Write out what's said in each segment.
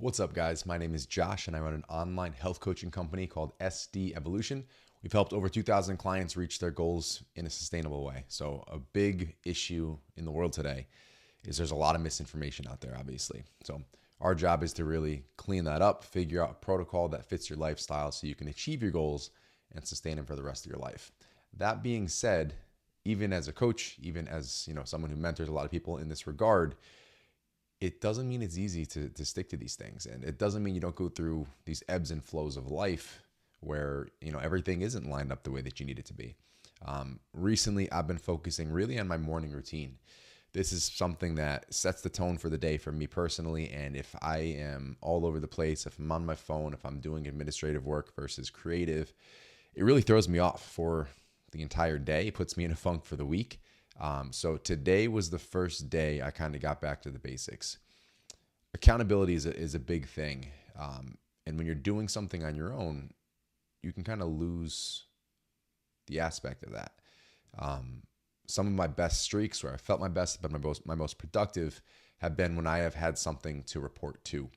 What's up, guys? My name is Josh, and I run an online health coaching company called SD Evolution. We've helped over 2,000 clients reach their goals in a sustainable way. So, a big issue in the world today is there's a lot of misinformation out there, obviously. So, our job is to really clean that up, figure out a protocol that fits your lifestyle so you can achieve your goals and sustain them for the rest of your life. That being said, even as a coach, even as someone who mentors a lot of people in this regard, it doesn't mean it's easy to stick to these things. And it doesn't mean you don't go through these ebbs and flows of life where, everything isn't lined up the way that you need it to be. Recently, I've been focusing really on my morning routine. This is something that sets the tone for the day for me personally. And if I am all over the place, if I'm on my phone, if I'm doing administrative work versus creative, it really throws me off for the entire day. It puts me in a funk for the week. So today was the first day I kind of got back to the basics. Accountability is a big thing. And when you're doing something on your own, you can kind of lose the aspect of that. Some of my best streaks where I felt my best, but my most productive have been when I have had something to report to.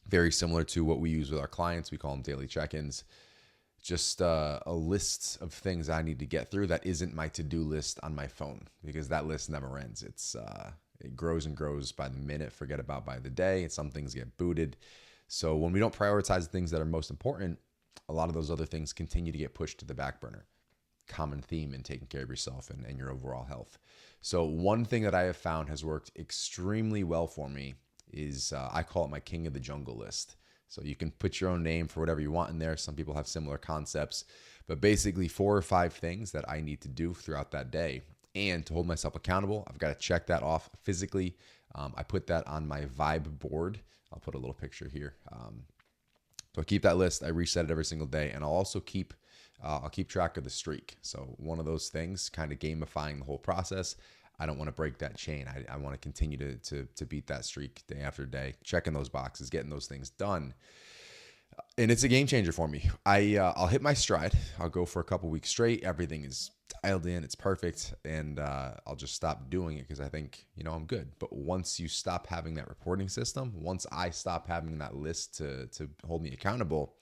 Very similar to what we use with our clients. We call them daily check-ins. Just a list of things I need to get through that isn't my to-do list on my phone, because that list never ends. It grows and grows by the minute, forget about by the day, and some things get booted. So when we don't prioritize the things that are most important, a lot of those other things continue to get pushed to the back burner. Common theme in taking care of yourself and your overall health. So one thing that I have found has worked extremely well for me is I call it my King of the Jungle list. So you can put your own name for whatever you want in there. Some people have similar concepts, but basically 4 or 5 things that I need to do throughout that day. And to hold myself accountable, I've got to check that off physically. I put that on my Vibe board. I'll put a little picture here. So I keep that list. I reset it every single day, and I'll keep track of the streak. So one of those things, kind of gamifying the whole process. I don't want to break that chain. I want to continue to beat that streak day after day, checking those boxes, getting those things done. And it's a game changer for me. I'll hit my stride. I'll go for a couple weeks straight. Everything is dialed in. It's perfect. And I'll just stop doing it because I think, I'm good. But once you stop having that reporting system, once I stop having that list to hold me accountable,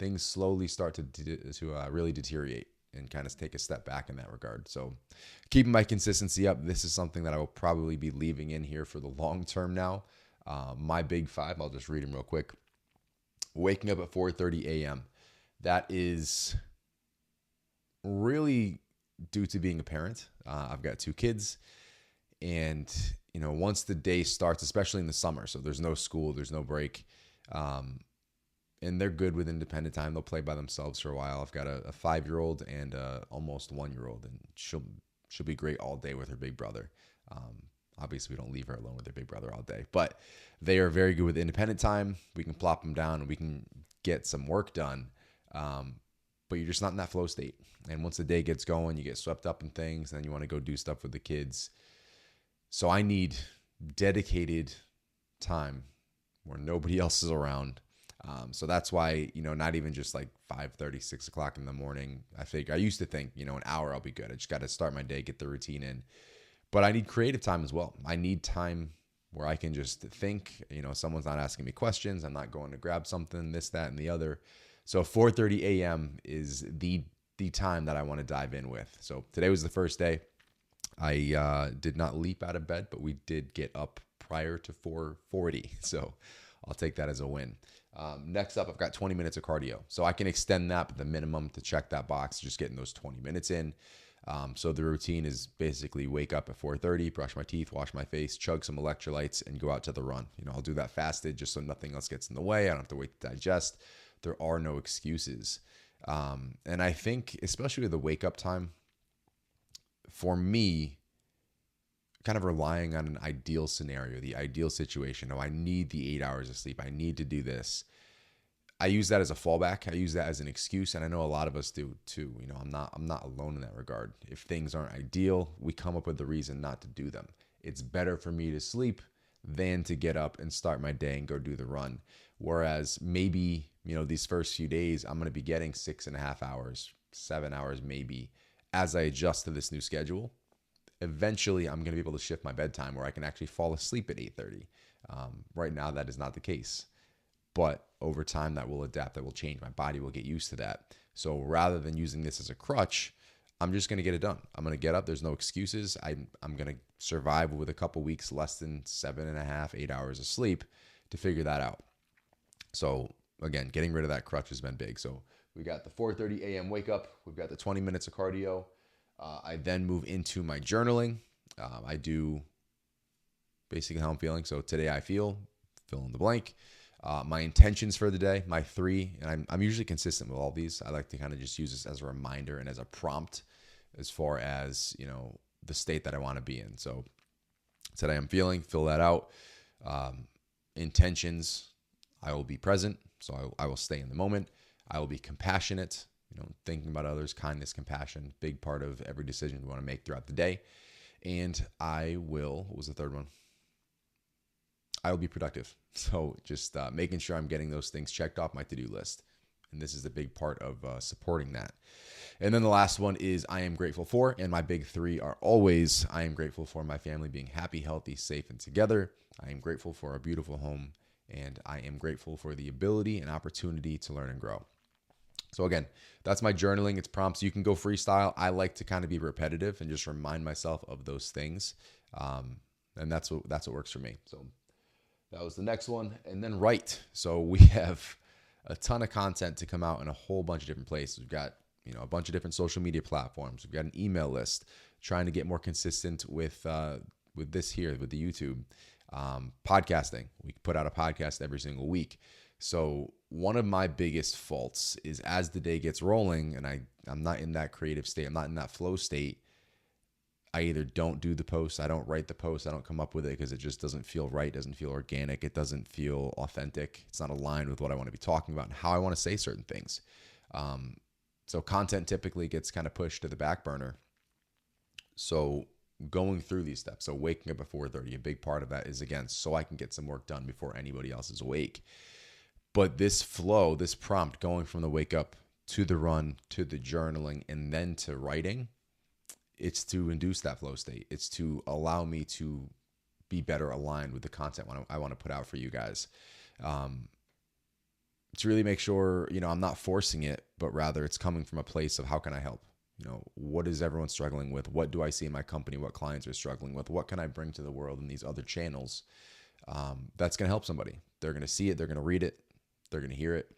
things slowly start to really deteriorate and kind of take a step back in that regard. So keeping my consistency up, this is something that I will probably be leaving in here for the long term now. My big 5, I'll just read them real quick. Waking up at 4:30 a.m. That is really due to being a parent. I've got 2 kids, and once the day starts, especially in the summer, so there's no school, there's no break, and they're good with independent time. They'll play by themselves for a while. I've got a 5-year-old and a almost 1-year-old, and she'll be great all day with her big brother. Obviously, we don't leave her alone with her big brother all day, but they are very good with independent time. We can plop them down and we can get some work done, but you're just not in that flow state. And once the day gets going, you get swept up in things, and then you want to go do stuff with the kids. So I need dedicated time where nobody else is around. So that's why, not even just like 5:30, 6 o'clock in the morning. I used to think, an hour I'll be good. I just got to start my day, get the routine in. But I need creative time as well. I need time where I can just think, someone's not asking me questions. I'm not going to grab something, this, that, and the other. So 4:30 a.m. is the time that I want to dive in with. So today was the first day. I did not leap out of bed, but we did get up prior to 4:40. So I'll take that as a win. Next up, I've got 20 minutes of cardio. So I can extend that, but the minimum to check that box, just getting those 20 minutes in. So the routine is basically wake up at 4:30, brush my teeth, wash my face, chug some electrolytes, and go out to the run. I'll do that fasted just so nothing else gets in the way. I don't have to wait to digest. There are no excuses. And I think, especially with the wake up time, for me, kind of relying on an ideal scenario, the ideal situation. Oh, I need the 8 hours of sleep. I need to do this. I use that as a fallback. I use that as an excuse, and I know a lot of us do too. I'm not alone in that regard. If things aren't ideal, we come up with the reason not to do them. It's better for me to sleep than to get up and start my day and go do the run. Whereas maybe, these first few days, I'm going to be getting 6.5 hours, 7 hours maybe, as I adjust to this new schedule. Eventually, I'm going to be able to shift my bedtime where I can actually fall asleep at 8:30. Right now, that is not the case. But over time, that will adapt, that will change. My body will get used to that. So rather than using this as a crutch, I'm just going to get it done. I'm going to get up. There's no excuses. I'm going to survive with a couple weeks, less than 7.5, 8 hours of sleep to figure that out. So again, getting rid of that crutch has been big. So we got the 4:30 a.m. wake up. We've got the 20 minutes of cardio. I then move into my journaling. I do basically how I'm feeling. So today I feel, fill in the blank. My intentions for the day, my 3, and I'm usually consistent with all these. I like to kind of just use this as a reminder and as a prompt as far as, the state that I want to be in. So today I'm feeling, fill that out. Intentions, I will be present. So I will stay in the moment. I will be compassionate, thinking about others, kindness, compassion, big part of every decision we want to make throughout the day. And what was the third one? I will be productive. So just making sure I'm getting those things checked off my to-do list. And this is the big part of supporting that. And then the last one is I am grateful for. And my big 3 are always I am grateful for my family being happy, healthy, safe, and together. I am grateful for a beautiful home. And I am grateful for the ability and opportunity to learn and grow. So again, that's my journaling. It's prompts. You can go freestyle. I like to kind of be repetitive and just remind myself of those things. And that's what works for me. So that was the next one. And then write. So we have a ton of content to come out in a whole bunch of different places. We've got, a bunch of different social media platforms. We've got an email list, trying to get more consistent with this here, with the YouTube. Podcasting. We put out a podcast every single week. So one of my biggest faults is as the day gets rolling and I'm not in that creative state, I'm not in that flow state, I either don't do the post, I don't write the post, I don't come up with it because it just doesn't feel right, doesn't feel organic, it doesn't feel authentic, it's not aligned with what I want to be talking about and how I want to say certain things. So content typically gets kind of pushed to the back burner. So going through these steps, so waking up at 4:30, a big part of that is, again, so I can get some work done before anybody else is awake. But this flow, this prompt, going from the wake up to the run, to the journaling, and then to writing, it's to induce that flow state. It's to allow me to be better aligned with the content I want to put out for you guys. To really make sure, I'm not forcing it, but rather it's coming from a place of how can I help? What is everyone struggling with? What do I see in my company? What clients are struggling with? What can I bring to the world in these other channels? That's going to help somebody. They're going to see it. They're going to read it. They're going to hear it.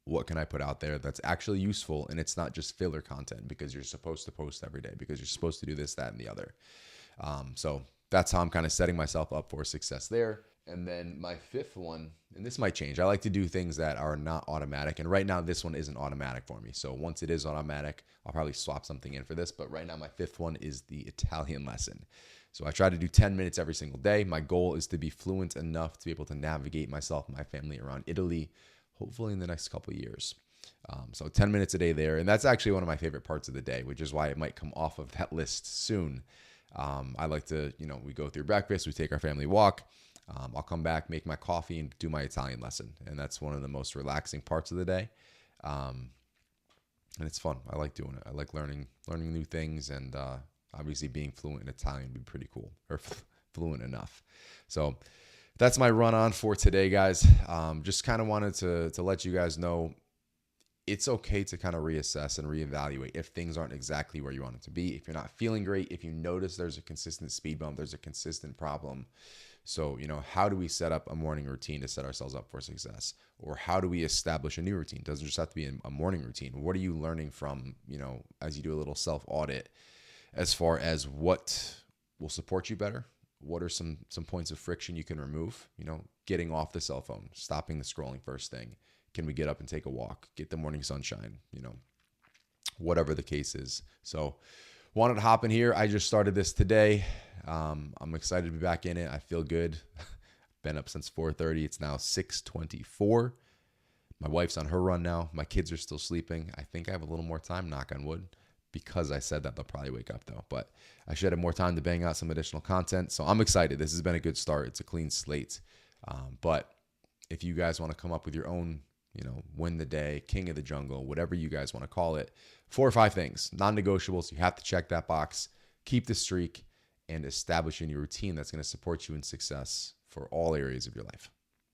What can I put out there that's actually useful? And it's not just filler content because you're supposed to post every day, because you're supposed to do this, that, and the other. So that's how I'm kind of setting myself up for success there. And then my 5th one, and this might change. I like to do things that are not automatic. And right now, this one isn't automatic for me. So once it is automatic, I'll probably swap something in for this. But right now, my 5th one is the Italian lesson. So I try to do 10 minutes every single day. My goal is to be fluent enough to be able to navigate myself and my family around Italy, hopefully in the next couple of years. So 10 minutes a day there. And that's actually one of my favorite parts of the day, which is why it might come off of that list soon. I like to, we go through breakfast, we take our family walk. I'll come back, make my coffee, and do my Italian lesson. And that's one of the most relaxing parts of the day. And it's fun. I like doing it. I like learning new things. And obviously being fluent in Italian would be pretty cool, or fluent enough. So that's my run on for today, guys. Just kind of wanted to let you guys know it's okay to kind of reassess and reevaluate if things aren't exactly where you want it to be. If you're not feeling great, if you notice there's a consistent speed bump, there's a consistent problem. So, how do we set up a morning routine to set ourselves up for success? Or how do we establish a new routine? It doesn't just have to be a morning routine. What are you learning from, as you do a little self-audit as far as what will support you better? What are some points of friction you can remove? Getting off the cell phone, stopping the scrolling first thing. Can we get up and take a walk? Get the morning sunshine, whatever the case is. So wanted to hop in here. I just started this today. I'm excited to be back in it. I feel good. Been up since 4:30. It's now 6:24. My wife's on her run now. My kids are still sleeping. I think I have a little more time, knock on wood. Because I said that, they'll probably wake up though. But I should have more time to bang out some additional content. So I'm excited. This has been a good start. It's a clean slate. But if you guys want to come up with your own, win the day, king of the jungle, whatever you guys want to call it, 4 or 5 things, non-negotiables. You have to check that box, keep the streak, and establishing a routine that's going to support you in success for all areas of your life.